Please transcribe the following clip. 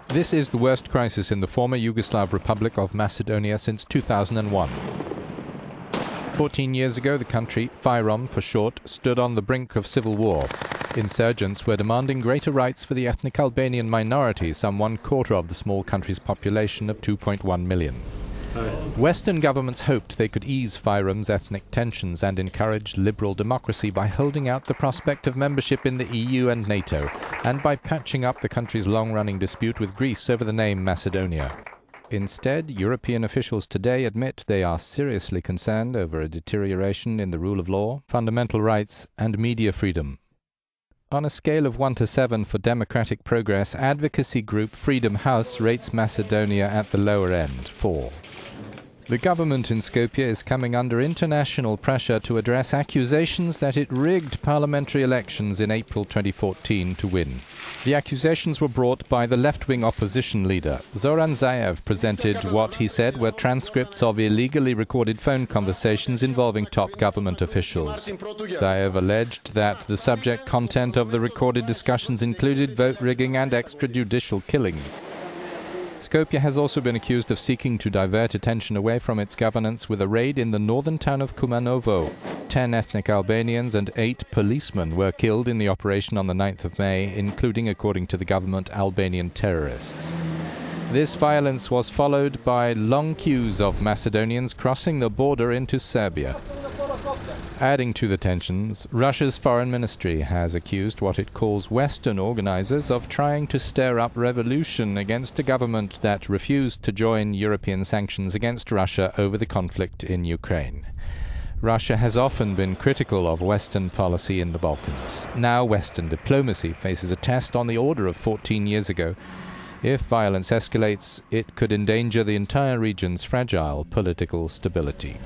This is the worst crisis in the former Yugoslav Republic of Macedonia since 2001. 14 years ago, the country, FYROM for short, stood on the brink of civil war. Insurgents were demanding greater rights for the ethnic Albanian minority, some 1/4 of the small country's population of 2.1 million. Western governments hoped they could ease FYROM's ethnic tensions and encourage liberal democracy by holding out the prospect of membership in the EU and NATO, and by patching up the country's long-running dispute with Greece over the name Macedonia. Instead, European officials today admit they are seriously concerned over a deterioration in the rule of law, fundamental rights, and media freedom. On a scale of 1 to 7 for democratic progress, advocacy group Freedom House rates Macedonia at the lower end, 4. The government in Skopje is coming under international pressure to address accusations that it rigged parliamentary elections in April 2014 to win. The accusations were brought by the left-wing opposition leader. Zoran Zaev presented what he said were transcripts of illegally recorded phone conversations involving top government officials. Zaev alleged that the subject content of the recorded discussions included vote rigging and extrajudicial killings. Skopje has also been accused of seeking to divert attention away from its governance with a raid in the northern town of Kumanovo. 10 ethnic Albanians and 8 policemen were killed in the operation on the 9th of May, including, according to the government, Albanian terrorists. This violence was followed by long queues of Macedonians crossing the border into Serbia. Adding to the tensions, Russia's foreign ministry has accused what it calls Western organizers of trying to stir up revolution against a government that refused to join European sanctions against Russia over the conflict in Ukraine. Russia has often been critical of Western policy in the Balkans. Now Western diplomacy faces a test on the order of 14 years ago. If violence escalates, it could endanger the entire region's fragile political stability.